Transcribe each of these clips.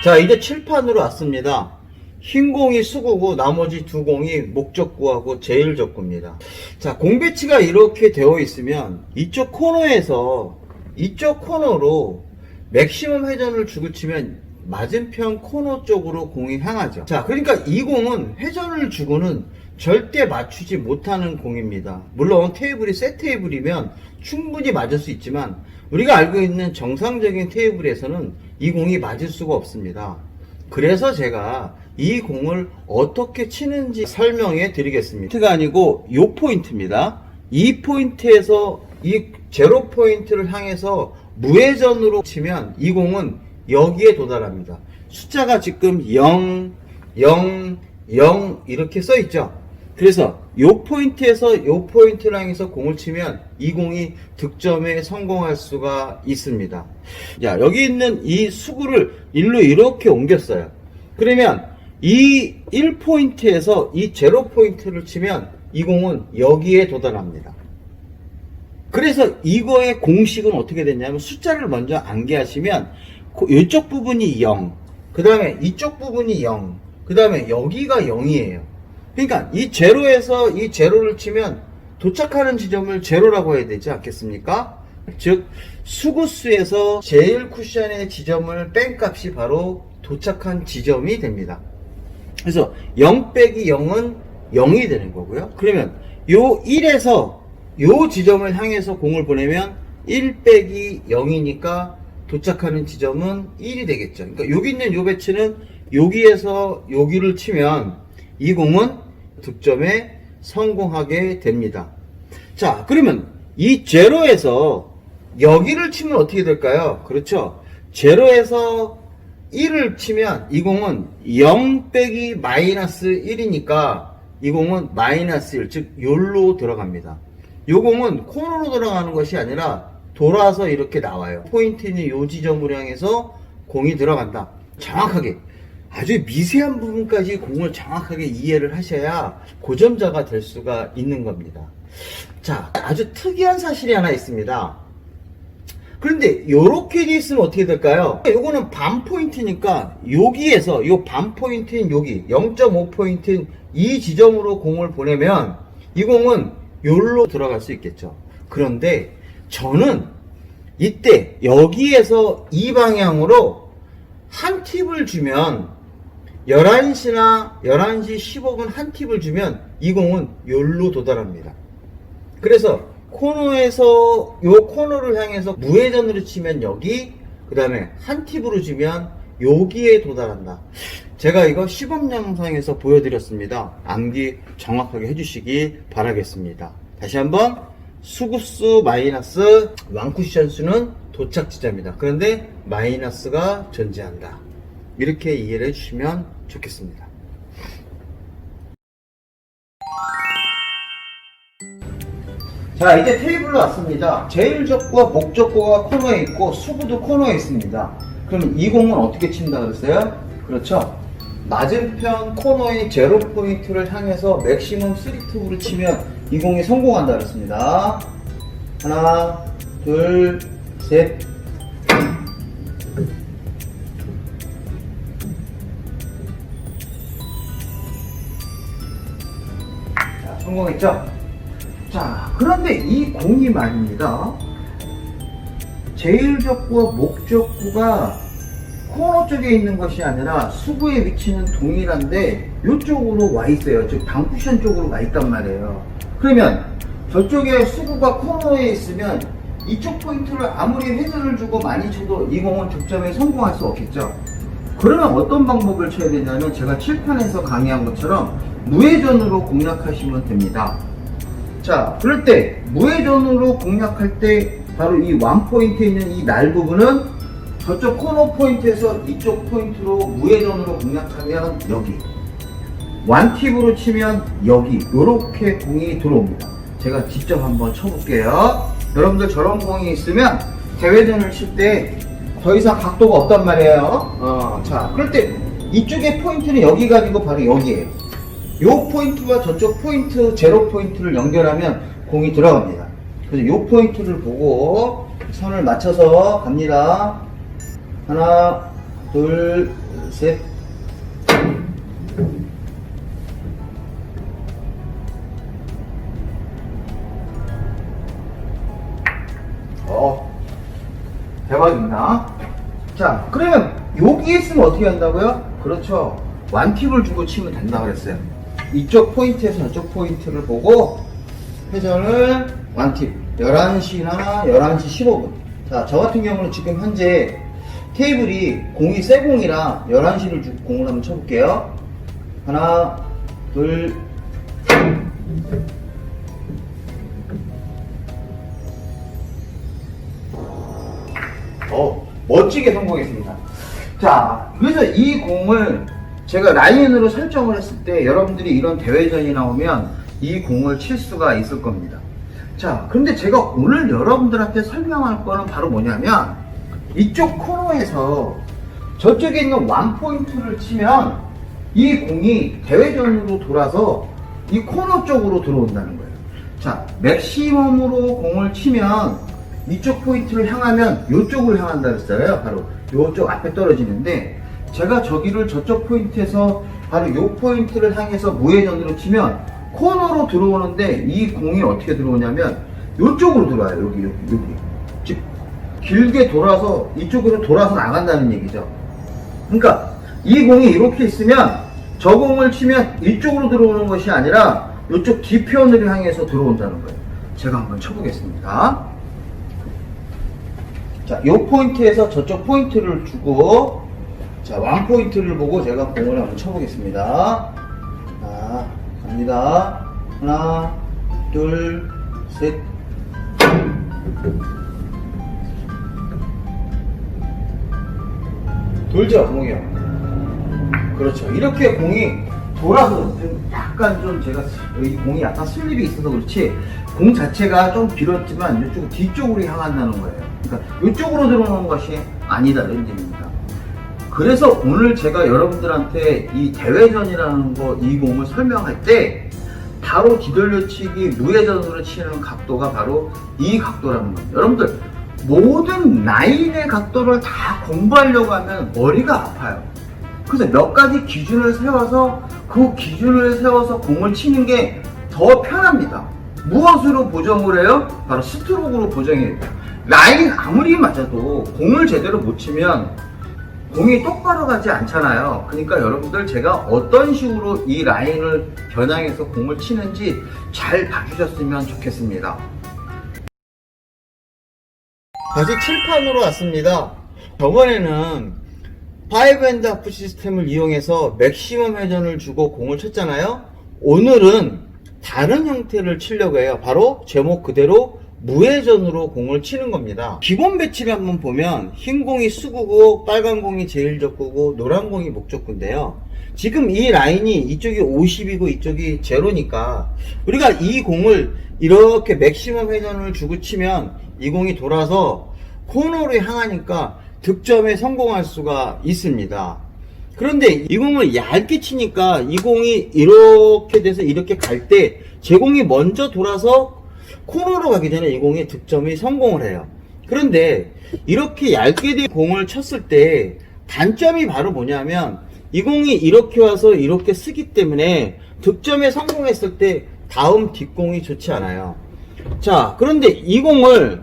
자, 이제 칠판으로 왔습니다. 흰 공이 수구고 나머지 두 공이 목적구하고 제일적구입니다. 자, 공 배치가 이렇게 되어 있으면 이쪽 코너에서 이쪽 코너로 맥시멈 회전을 주고 치면 맞은편 코너 쪽으로 공이 향하죠. 자, 그러니까 이 공은 회전을 주고는 절대 맞추지 못하는 공입니다. 물론 테이블이 셋 테이블이면 충분히 맞을 수 있지만 우리가 알고 있는 정상적인 테이블에서는 이 공이 맞을 수가 없습니다. 그래서 제가 이 공을 어떻게 치는지 설명해 드리겠습니다. 포인트가 아니고 이 포인트입니다. 이 포인트에서 이 제로 포인트를 향해서 무회전으로 치면 이 공은 여기에 도달합니다. 숫자가 지금 0, 0, 0 이렇게 써 있죠. 그래서 이 포인트에서 이 포인트를 향해서 공을 치면 이 공이 득점에 성공할 수가 있습니다. 자, 여기 있는 이 수구를 일로 이렇게 옮겼어요. 그러면 이 1포인트에서 이 0포인트를 치면 이 공은 여기에 도달합니다. 그래서 이거의 공식은 어떻게 됐냐면 숫자를 먼저 암기하시면 이쪽 부분이 0, 그 다음에 이쪽 부분이 0, 그 다음에 여기가 0이에요. 그러니까 이 제로에서 이 제로를 치면 도착하는 지점을 제로라고 해야 되지 않겠습니까? 즉 수구수에서 제일 쿠션의 지점을 뺀 값이 바로 도착한 지점이 됩니다. 그래서 0 빼기 0은 0이 되는 거고요. 그러면 요 1에서 요 지점을 향해서 공을 보내면 1 빼기 0이니까 도착하는 지점은 1이 되겠죠. 그러니까 여기 있는 요 배치는 여기에서 여기를 치면 이 공은 득점에 성공하게 됩니다. 자, 그러면 이 제로에서 여기를 치면 어떻게 될까요? 그렇죠. 제로에서 1을 치면 이 공은 0 빼기 마이너스 1이니까 이 공은 마이너스 1, 즉 요로 들어갑니다. 요 공은 코너로 들어가는 것이 아니라 돌아서 이렇게 나와요. 포인트는 요 지점으로 향해서 공이 들어간다. 정확하게 아주 미세한 부분까지 공을 정확하게 이해를 하셔야 고점자가 될 수가 있는 겁니다. 자, 아주 특이한 사실이 하나 있습니다. 그런데 요렇게 돼 있으면 어떻게 될까요? 요거는 반 포인트니까 여기에서 요 반 포인트인 여기 0.5포인트인 이 지점으로 공을 보내면 이 공은 요로 들어갈 수 있겠죠. 그런데 저는 이때 여기에서 이 방향으로 한 팁을 주면 11시나 11시 15분 한 팁을 주면 이 공은 요로 도달합니다. 그래서 코너에서 요 코너를 향해서 무회전으로 치면 여기, 그 다음에 한 팁으로 주면 여기에 도달한다. 제가 이거 시범 영상에서 보여드렸습니다. 암기 정확하게 해주시기 바라겠습니다. 다시 한번 수구수 마이너스 완쿠션 수는 도착 지점이다. 그런데 마이너스가 존재한다. 이렇게 이해를 해주시면 좋겠습니다. 자, 이제 테이블로 왔습니다. 제일적구와 목적구가 코너에 있고 수구도 코너에 있습니다. 그럼 이 공은 어떻게 친다 그랬어요? 그렇죠. 맞은편 코너의 제로 포인트를 향해서 맥시멈 3투브를 치면 이 공이 성공한다 그랬습니다. 하나, 둘, 셋. 자, 성공했죠? 자, 그런데 이 공이 말입니다. 제일적구와 목적구가 코너 쪽에 있는 것이 아니라 수구의 위치는 동일한데 이쪽으로 와 있어요. 즉 방쿠션 쪽으로 와 있단 말이에요. 그러면 저쪽에 수구가 코너에 있으면 이쪽 포인트를 아무리 회전을 주고 많이 쳐도 이 공은 득점에 성공할 수 없겠죠. 그러면 어떤 방법을 쳐야 되냐면 제가 칠판에서 강의한 것처럼 무회전으로 공략하시면 됩니다. 자, 그럴 때 무회전으로 공략할 때 바로 이 원포인트에 있는 이 날 부분은 저쪽 코너 포인트에서 이쪽 포인트로 무회전으로 공략하면 여기, 원팁으로 치면 여기, 요렇게 공이 들어옵니다. 제가 직접 한번 쳐볼게요. 여러분들 저런 공이 있으면 대회전을 칠 때 더 이상 각도가 없단 말이에요. 자, 그럴 때 이쪽의 포인트는 여기가 아니고 바로 여기에요. 요 포인트와 저쪽 포인트, 제로 포인트를 연결하면 공이 들어갑니다. 그래서 요 포인트를 보고 선을 맞춰서 갑니다. 하나, 둘, 셋. 대박입니다. 자, 그러면 여기 있으면 어떻게 한다고요? 그렇죠. 완팁을 주고 치면 된다고 그랬어요. 이쪽 포인트에서 저쪽 포인트를 보고 회전을 완팁 11시나 11시 15분. 자, 저 같은 경우는 지금 현재 테이블이 공이 세 공이라 11시를 주고 공을 한번 쳐볼게요. 하나, 둘, 멋지게 성공했습니다. 자, 그래서 이 공을 제가 라인으로 설정을 했을 때 여러분들이 이런 대회전이 나오면 이 공을 칠 수가 있을 겁니다. 자, 그런데 제가 오늘 여러분들한테 설명할 거는 바로 뭐냐면 이쪽 코너에서 저쪽에 있는 원포인트를 치면 이 공이 대회전으로 돌아서 이 코너 쪽으로 들어온다는 거예요. 자, 맥시멈으로 공을 치면 이쪽 포인트를 향하면 이쪽을 향한다 그랬잖아요. 바로 이쪽 앞에 떨어지는데 제가 저기를 저쪽 포인트에서 바로 이 포인트를 향해서 무회전으로 치면 코너로 들어오는데 이 공이 어떻게 들어오냐면 이쪽으로 들어와요. 여기. 즉 길게 돌아서 이쪽으로 돌아서 나간다는 얘기죠. 그러니까 이 공이 이렇게 있으면 저 공을 치면 이쪽으로 들어오는 것이 아니라 이쪽 뒤편을 향해서 들어온다는 거예요. 제가 한번 쳐보겠습니다. 자, 요 포인트에서 저쪽 포인트를 주고, 자, 왕 포인트를 보고 제가 공을 한번 쳐보겠습니다. 자, 갑니다. 하나, 둘, 셋. 돌죠, 공이요. 그렇죠. 이렇게 공이 돌아서 약간 좀 제가 이 공이 약간 슬립이 있어서 그렇지 공 자체가 좀 길었지만 이쪽 뒤쪽으로 향한다는 거예요. 그러니까 이쪽으로 들어오는 것이 아니다는 얘기입니다. 그래서 오늘 제가 여러분들한테 이 대회전이라는 이 공을 설명할 때 바로 뒤돌려치기 무회전으로 치는 각도가 바로 이 각도라는 거예요. 여러분들 모든 라인의 각도를 다 공부하려고 하면 머리가 아파요. 그래서 몇 가지 기준을 세워서 그 기준을 세워서 공을 치는 게 더 편합니다. 무엇으로 보정을 해요? 바로 스트로크로 보정해야 돼요. 라인 아무리 맞아도 공을 제대로 못 치면 공이 똑바로 가지 않잖아요. 그러니까 여러분들 제가 어떤 식으로 이 라인을 겨냥해서 공을 치는지 잘 봐주셨으면 좋겠습니다. 다시 칠판으로 왔습니다. 저번에는 5&하프 시스템을 이용해서 맥시멈 회전을 주고 공을 쳤잖아요. 오늘은 다른 형태를 치려고 해요. 바로 제목 그대로 무회전으로 공을 치는 겁니다. 기본 배치를 한번 보면 흰 공이 수구고 빨간 공이 제일적구고 노란 공이 목적구인데요. 지금 이 라인이 이쪽이 50이고 이쪽이 제로니까 우리가 이 공을 이렇게 맥시멈 회전을 주고 치면 이 공이 돌아서 코너로 향하니까 득점에 성공할 수가 있습니다. 그런데 이 공을 얇게 치니까 이 공이 이렇게 돼서 이렇게 갈 때 제 공이 먼저 돌아서 코너로 가기 전에 이 공이 득점이 성공을 해요. 그런데 이렇게 얇게 된 공을 쳤을 때 단점이 바로 뭐냐면 이 공이 이렇게 와서 이렇게 쓰기 때문에 득점에 성공했을 때 다음 뒷공이 좋지 않아요. 자, 그런데 이 공을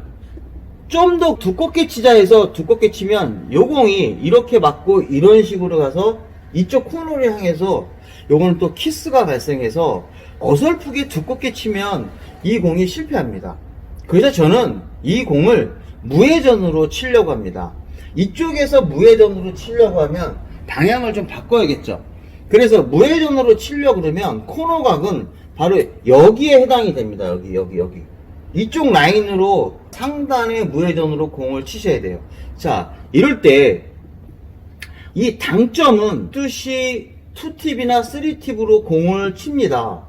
좀 더 두껍게 치자 해서 두껍게 치면 요 공이 이렇게 맞고 이런 식으로 가서 이쪽 코너를 향해서 요거는 또 키스가 발생해서 어설프게 두껍게 치면 이 공이 실패합니다. 그래서 저는 이 공을 무회전으로 치려고 합니다. 이쪽에서 무회전으로 치려고 하면 방향을 좀 바꿔야겠죠. 그래서 무회전으로 치려고 그러면 코너각은 바로 여기에 해당이 됩니다. 여기. 이쪽 라인으로 상단의 무회전으로 공을 치셔야 돼요. 자, 이럴 때 이 당점은 뜻이 2팁이나 3팁으로 공을 칩니다.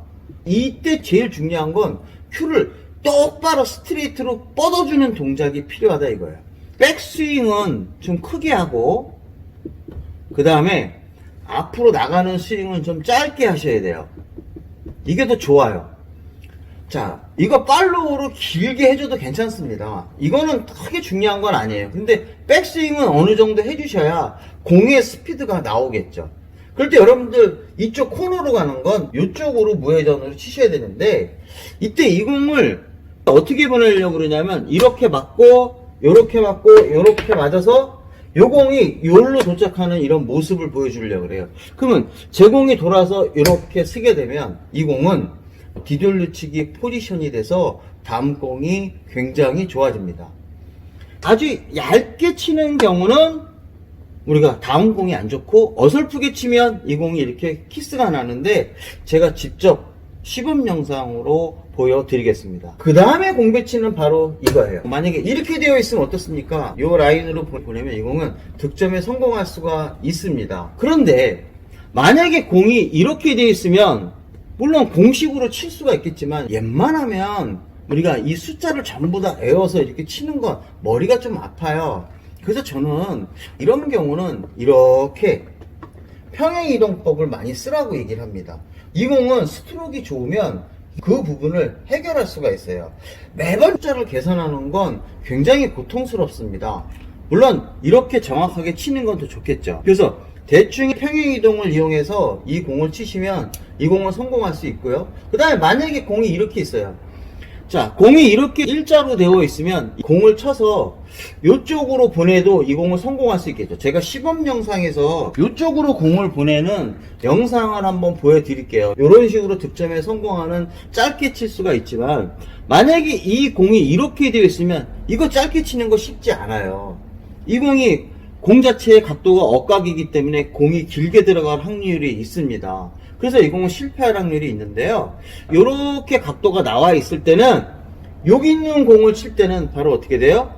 이때 제일 중요한 건 큐를 똑바로 스트레이트로 뻗어주는 동작이 필요하다 이거예요. 백스윙은 좀 크게 하고 그 다음에 앞으로 나가는 스윙은 좀 짧게 하셔야 돼요. 이게 더 좋아요. 자, 이거 팔로우로 길게 해줘도 괜찮습니다. 이거는 크게 중요한 건 아니에요. 근데 백스윙은 어느 정도 해주셔야 공의 스피드가 나오겠죠. 그럴 때 여러분들 이쪽 코너로 가는 건 이쪽으로 무회전으로 치셔야 되는데, 이때 이 공을 어떻게 보내려고 그러냐면 이렇게 맞고 요렇게 맞고 요렇게 맞아서 요 공이 요로 도착하는 이런 모습을 보여주려고 그래요. 그러면 제 공이 돌아서 이렇게 쓰게 되면 이 공은 뒤돌려치기 포지션이 돼서 다음 공이 굉장히 좋아집니다. 아주 얇게 치는 경우는 우리가 다음 공이 안 좋고, 어설프게 치면 이 공이 이렇게 키스가 나는데 제가 직접 시범 영상으로 보여드리겠습니다. 그 다음에 공 배치는 바로 이거예요. 만약에 이렇게 되어 있으면 어떻습니까? 이 라인으로 보내면 이 공은 득점에 성공할 수가 있습니다. 그런데 만약에 공이 이렇게 되어 있으면 물론 공식으로 칠 수가 있겠지만, 웬만하면 우리가 이 숫자를 전부 다 외워서 이렇게 치는 건 머리가 좀 아파요. 그래서 저는 이런 경우는 이렇게 평행이동법을 많이 쓰라고 얘기를 합니다. 이 공은 스트로크가 좋으면 그 부분을 해결할 수가 있어요. 매번 숫자를 계산하는 건 굉장히 고통스럽습니다. 물론 이렇게 정확하게 치는 건 더 좋겠죠. 그래서 대충 평행이동을 이용해서 이 공을 치시면 이 공은 성공할 수 있고요. 그 다음에 만약에 공이 이렇게 있어요. 자, 공이 이렇게 일자로 되어 있으면 공을 쳐서 이쪽으로 보내도 이 공을 성공할 수 있겠죠. 제가 시범 영상에서 이쪽으로 공을 보내는 영상을 한번 보여드릴게요. 이런 식으로 득점에 성공하는, 짧게 칠 수가 있지만 만약에 이 공이 이렇게 되어 있으면 이거 짧게 치는 거 쉽지 않아요. 이 공이 공 자체의 각도가 억각이기 때문에 공이 길게 들어갈 확률이 있습니다. 그래서 이 공은 실패할 확률이 있는데요. 이렇게 각도가 나와 있을 때는 여기 있는 공을 칠 때는 바로 어떻게 돼요?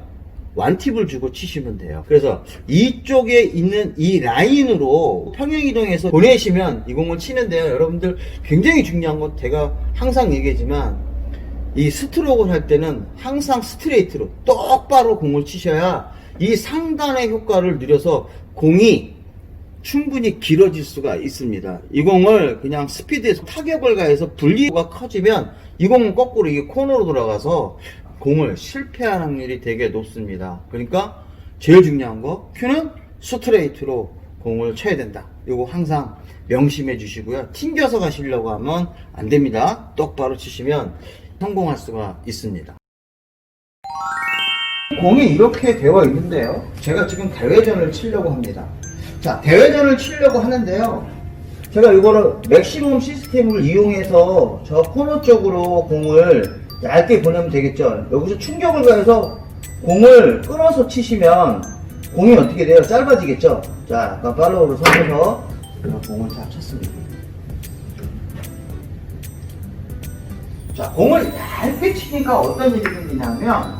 완팁을 주고 치시면 돼요. 그래서 이쪽에 있는 이 라인으로 평행이동해서 보내시면 이 공을 치는데요. 여러분들 굉장히 중요한 건 제가 항상 얘기하지만, 이 스트로크를 할 때는 항상 스트레이트로 똑바로 공을 치셔야 이 상단의 효과를 누려서 공이 충분히 길어질 수가 있습니다. 이 공을 그냥 스피드에서 타격을 가해서 분리가 커지면 이 공은 거꾸로 이게 코너로 돌아가서 공을 실패할 확률이 되게 높습니다. 그러니까 제일 중요한 거, 큐는 스트레이트로 공을 쳐야 된다. 이거 항상 명심해 주시고요. 튕겨서 가시려고 하면 안 됩니다. 똑바로 치시면 성공할 수가 있습니다. 공이 이렇게 되어 있는데요. 제가 지금 대회전을 치려고 합니다. 자, 대회전을 치려고 하는데요. 제가 이거를 맥시멈 시스템을 이용해서 저 코너 쪽으로 공을 얇게 보내면 되겠죠. 여기서 충격을 가해서 공을 끊어서 치시면 공이 어떻게 돼요? 짧아지겠죠. 자, 아까 팔로우로 서서 공을 다 쳤습니다. 자, 공을 얇게 치니까 어떤 일이 생기냐면,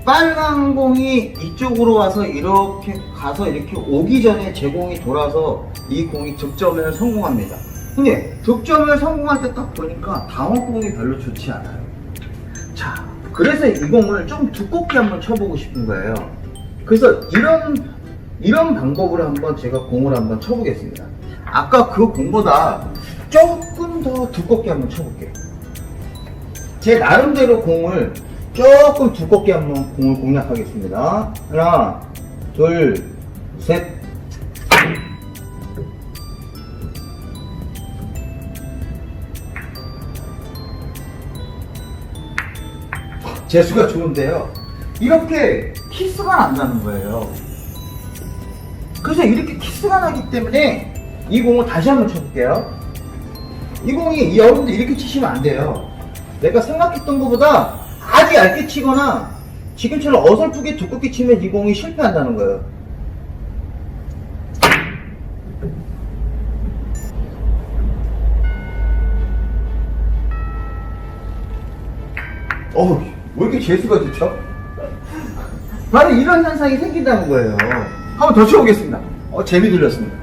빨간 공이 이쪽으로 와서 이렇게 가서 이렇게 오기 전에 제 공이 돌아서 이 공이 득점을 성공합니다. 근데 득점을 성공할 때 딱 보니까 다음 공이 별로 좋지 않아요. 자, 그래서 이 공을 좀 두껍게 한번 쳐보고 싶은 거예요. 그래서 이런 방법으로 한번 제가 공을 한번 쳐보겠습니다. 아까 그 공보다 조금 더 두껍게 한번 쳐볼게요. 제 나름대로 공을 조금 두껍게 한번 공을 공략하겠습니다. 하나, 둘, 셋. 재수가 좋은데요. 이렇게 키스가 안 나는 거예요. 그래서 이렇게 키스가 나기 때문에 이 공을 다시 한번 쳐볼게요. 이 공이 여러분들 이렇게 치시면 안 돼요. 내가 생각했던 것보다 아주 얇게 치거나 지금처럼 어설프게 두껍게 치면 이 공이 실패한다는 거예요. 왜 이렇게 재수가 좋죠? 바로 이런 현상이 생긴다는 거예요. 한번 더 쳐보겠습니다. 재미 들렸습니다.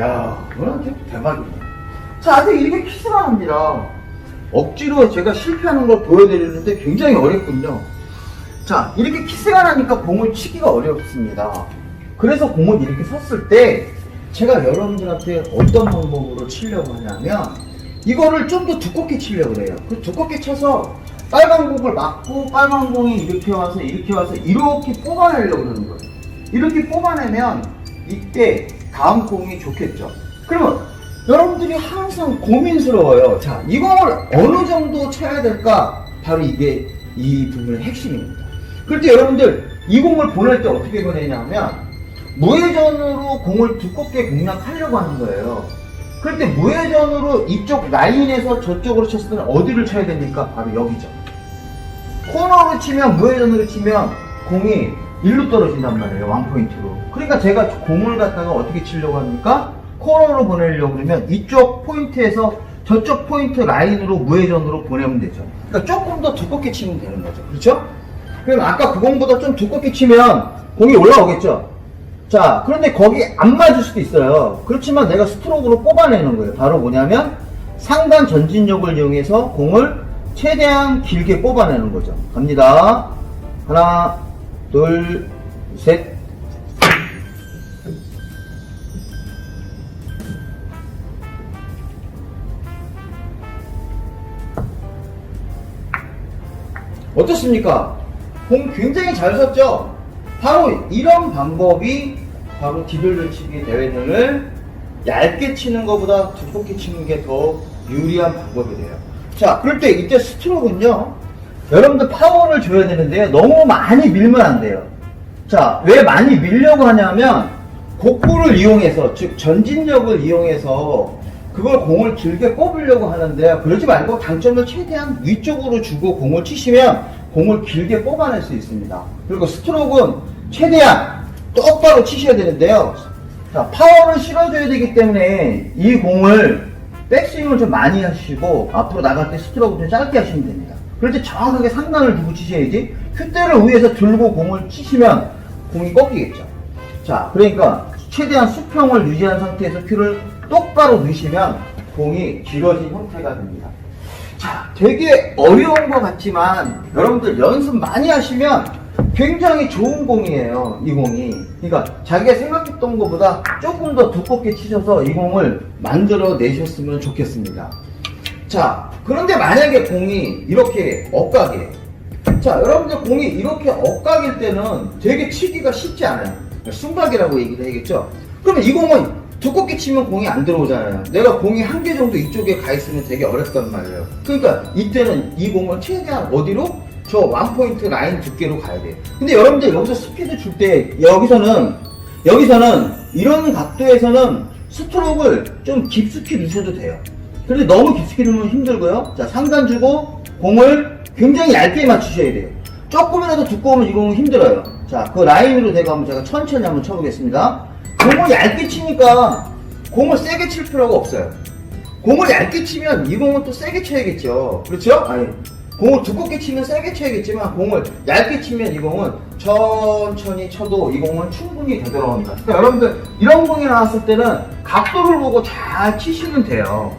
야, 이거는 대박이네. 자, 아직 이렇게 키스만 합니다. 억지로 제가 실패하는 걸 보여드리는데 굉장히 어렵군요. 자, 이렇게 키스가 나니까 공을 치기가 어렵습니다. 그래서 공을 이렇게 섰을 때 제가 여러분들한테 어떤 방법으로 치려고 하냐면 이거를 좀 더 두껍게 치려고 해요. 그 두껍게 쳐서 빨간 공을 맞고 빨간 공이 이렇게 와서 이렇게 뽑아내려고 하는 거예요. 이렇게 뽑아내면 이때 다음 공이 좋겠죠. 그러면 여러분들이 항상 고민스러워요. 자, 이 공을 어느 정도 쳐야 될까? 바로 이게 이 부분의 핵심입니다. 그럴 때 여러분들 이 공을 보낼 때 어떻게 보내냐면 무회전으로 공을 두껍게 공략하려고 하는 거예요. 그럴 때 무회전으로 이쪽 라인에서 저쪽으로 쳤을 때는 어디를 쳐야 됩니까? 바로 여기죠. 코너로 치면, 무회전으로 치면 공이 일로 떨어진단 말이에요. 원포인트로. 그러니까 제가 공을 갖다가 어떻게 치려고 합니까? 코너로 보내려고 그러면 이쪽 포인트에서 저쪽 포인트 라인으로 무회전으로 보내면 되죠. 그러니까 조금 더 두껍게 치면 되는 거죠. 그렇죠? 그럼 아까 그 공보다 좀 두껍게 치면 공이 올라오겠죠? 자, 그런데 거기 안 맞을 수도 있어요. 그렇지만 내가 스트로크로 뽑아내는 거예요. 바로 뭐냐면 상단 전진력을 이용해서 공을 최대한 길게 뽑아내는 거죠. 갑니다. 하나, 둘, 셋. 어떻습니까? 공 굉장히 잘 섰죠? 바로 이런 방법이 바로 디들려치기 대회등을 얇게 치는 것보다 두껍게 치는 게 더 유리한 방법이 돼요. 자, 그럴 때 이때 스트로크는요, 여러분들 파워를 줘야 되는데요, 너무 많이 밀면 안 돼요. 자, 왜 많이 밀려고 하냐면 곡구를 이용해서, 즉 전진력을 이용해서 그걸 공을 길게 뽑으려고 하는데 그러지 말고 당점을 최대한 위쪽으로 주고 공을 치시면 공을 길게 뽑아낼 수 있습니다. 그리고 스트로크는 최대한 똑바로 치셔야 되는데요. 자, 파워를 실어줘야 되기 때문에 이 공을 백스윙을 좀 많이 하시고 앞으로 나갈 때 스트로크 좀 짧게 하시면 됩니다. 그럴 때 정확하게 상단을 두고 치셔야지 큐대를 위에서 들고 공을 치시면 공이 꺾이겠죠. 자, 그러니까 최대한 수평을 유지한 상태에서 큐를 똑바로 넣으시면 공이 길어진 형태가 됩니다. 자, 되게 어려운 것 같지만 여러분들 연습 많이 하시면 굉장히 좋은 공이에요, 이 공이. 그러니까 자기가 생각했던 것보다 조금 더 두껍게 치셔서 이 공을 만들어 내셨으면 좋겠습니다. 자, 그런데 만약에 공이 이렇게 엇각이에요. 자, 여러분들 공이 이렇게 엇각일 때는 되게 치기가 쉽지 않아요. 순각이라고 얘기를 해야겠죠? 그러면 이 공은 두껍게 치면 공이 안 들어오잖아요. 내가 공이 한 개 정도 이쪽에 가 있으면 되게 어렵단 말이에요. 그러니까 이때는 이 공을 최대한 어디로? 저 원포인트 라인 두께로 가야 돼요. 근데 여러분들 여기서 스피드 줄 때 여기서는 이런 각도에서는 스트로크를 좀 깊숙이 넣으셔도 돼요. 그런데 너무 깊숙이 넣으면 힘들고요. 자, 상단 주고 공을 굉장히 얇게 맞추셔야 돼요. 조금이라도 두꺼우면 이 공은 힘들어요. 자, 그 라인으로 제가 천천히 한번 쳐보겠습니다. 공을 얇게 치니까 공을 세게 칠 필요가 없어요. 공을 얇게 치면 이 공은 또 세게 쳐야겠죠. 그렇죠? 아니, 공을 두껍게 치면 세게 쳐야겠지만 공을 얇게 치면 이 공은 천천히 쳐도 이 공은 충분히 되돌아옵니다. 그러니까 여러분들 이런 공이 나왔을 때는 각도를 보고 잘 치시면 돼요.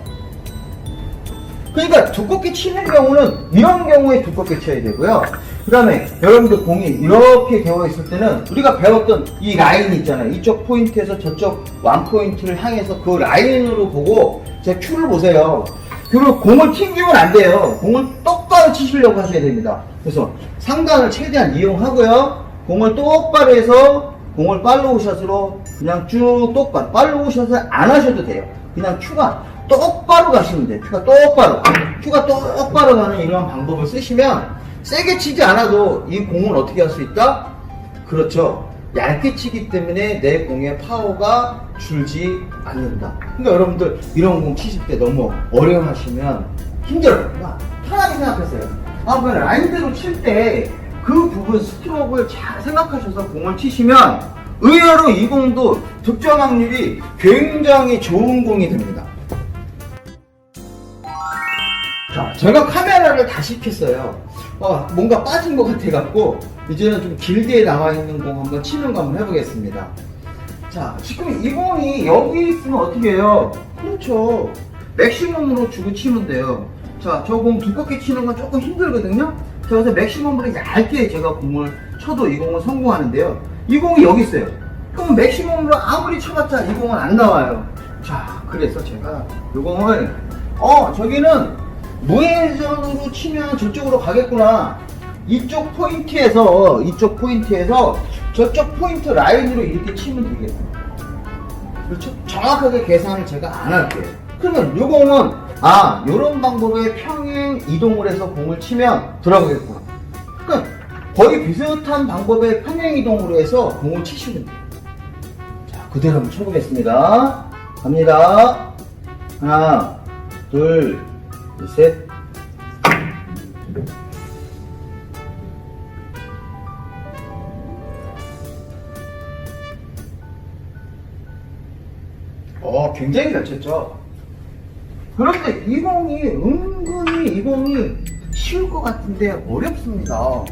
그러니까 두껍게 치는 경우는 이런 경우에 두껍게 쳐야 되고요. 그 다음에 여러분들 공이 이렇게 되어 있을 때는 우리가 배웠던 이 라인이 있잖아요. 이쪽 포인트에서 저쪽 원포인트를 향해서 그 라인으로 보고 제 큐를 보세요. 그리고 공을 튕기면 안 돼요. 공을 똑바로 치시려고 하셔야 됩니다. 그래서 상단을 최대한 이용하고요. 공을 똑바로 해서 공을 팔로우 샷으로 그냥 쭉 똑바로, 팔로우 샷을 안 하셔도 돼요. 그냥 큐가 똑바로 가시면 돼요. 큐가 똑바로 가는 이런 방법을 쓰시면 세게 치지 않아도 이 공을 어떻게 할 수 있다? 그렇죠. 얇게 치기 때문에 내 공의 파워가 줄지 않는다. 그러니까 여러분들 이런 공 치실 때 너무 어려워하시면 힘들어요. 그러니까 편하게 생각하세요. 그냥 라인대로 칠 때 그 부분 스트로크를 잘 생각하셔서 공을 치시면 의외로 이 공도 득점 확률이 굉장히 좋은 공이 됩니다. 자, 제가 카메라를 다시 켰어요. 뭔가 빠진 것 같아갖고 이제는 좀 길게 나와 있는 공 한번 치는 거 한번 해보겠습니다. 자, 지금 이 공이 여기 있으면 어떻게 해요? 그렇죠. 맥시멈으로 주고 치면 돼요. 자, 저 공 두껍게 치는 건 조금 힘들거든요. 자, 그래서 맥시멈으로 얇게 제가 공을 쳐도 이 공은 성공하는데요. 이 공이 여기 있어요. 그럼 맥시멈으로 아무리 쳐봤자 이 공은 안 나와요. 자, 그래서 제가 이 공을 저기는 무회전으로 치면 저쪽으로 가겠구나. 이쪽 포인트에서 저쪽 포인트 라인으로 이렇게 치면 되겠어요. 그렇죠? 정확하게 계산을 제가 안 할게요. 그러면 이 공은 요런 방법의 평행 이동을 해서 공을 치면 들어가겠구나. 그러니까 거의 비슷한 방법의 평행 이동으로 해서 공을 치시면 돼요. 자, 그대로 한번 쳐보겠습니다. 갑니다. 하나, 둘, 셋. 굉장히 잘 쳤죠. 그런데 이 공이 은근히 이 공이 쉬울 것 같은데 어렵습니다.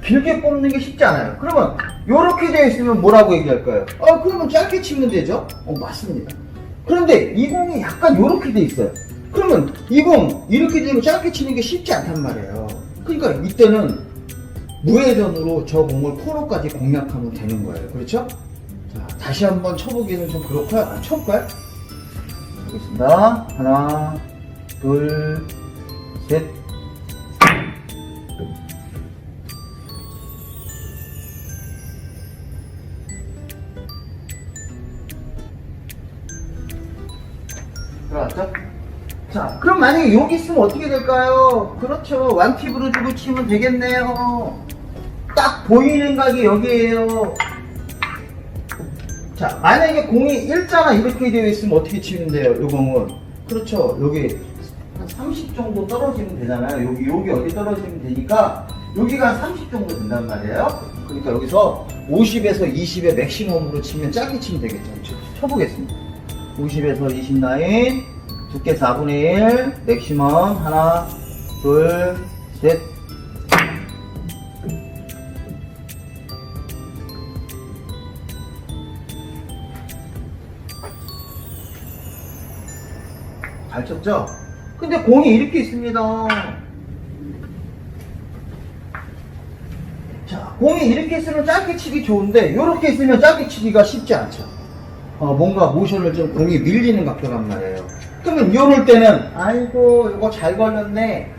길게 뽑는 게 쉽지 않아요. 그러면 이렇게 되어 있으면 뭐라고 얘기할까요? 그러면 짧게 치면 되죠? 맞습니다. 그런데 이 공이 약간 이렇게 돼 있어요. 그러면 이 공 이렇게 되면 짧게 치는 게 쉽지 않단 말이에요. 그러니까 이때는 무회전으로 저 공을 코너까지 공략하면 되는 거예요. 그렇죠? 자, 다시 한번 쳐보기는 좀 그렇고요. 쳐볼까요? 보겠습니다. 하나, 둘, 셋. 들어갔죠? 자, 그럼 만약에 여기 있으면 어떻게 될까요? 그렇죠. 완팁으로 주고 치면 되겠네요. 딱 보이는 각이 여기에요. 자, 만약에 공이 일자나 이렇게 되어 있으면 어떻게 치면 돼요? 이 공은. 그렇죠. 여기 한 30 정도 떨어지면 되잖아요. 여기 어디 떨어지면 되니까 여기가 30 정도 된단 말이에요. 그러니까 여기서 50에서 20의 맥시멈으로 치면 짧게 치면 되겠죠. 쳐보겠습니다. 50에서 20 라인, 두께 4분의 1, 맥시멈, 하나, 둘, 셋. 잘 쳤죠? 근데 공이 이렇게 있습니다. 자, 공이 이렇게 있으면 짧게 치기 좋은데 이렇게 있으면 짧게 치기가 쉽지 않죠. 뭔가 모션을 좀 공이 밀리는 각도란 말이에요. 그러면 이럴 때는 아이고 이거 잘 걸렸네.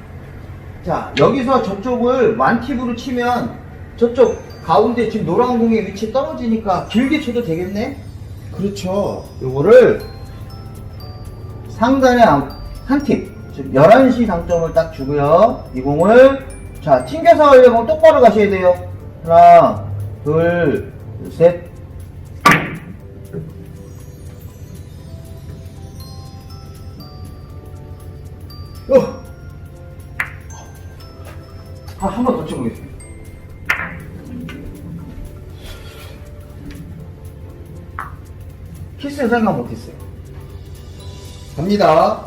자, 여기서 저쪽을 완팁으로 치면 저쪽 가운데 지금 노란 공의 위치 떨어지니까 길게 쳐도 되겠네? 그렇죠. 요거를 상단에 한 팁, 즉 11시 당점을 딱 주고요. 이 공을 자 튕겨서 하려면 똑바로 가셔야 돼요. 하나, 둘, 셋. 한 번 더 쳐보겠습니다. 키스는 생각 못했어요. 갑니다.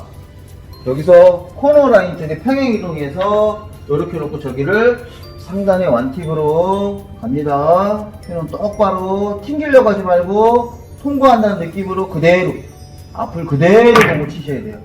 여기서 코너 라인 쪽에 평행 이동해서 이렇게 놓고 저기를 상단의 완팁으로 갑니다. 핀은 똑바로 튕기려고 하지 말고 통과한다는 느낌으로 그대로 앞을 그대로 보고 치셔야 돼요.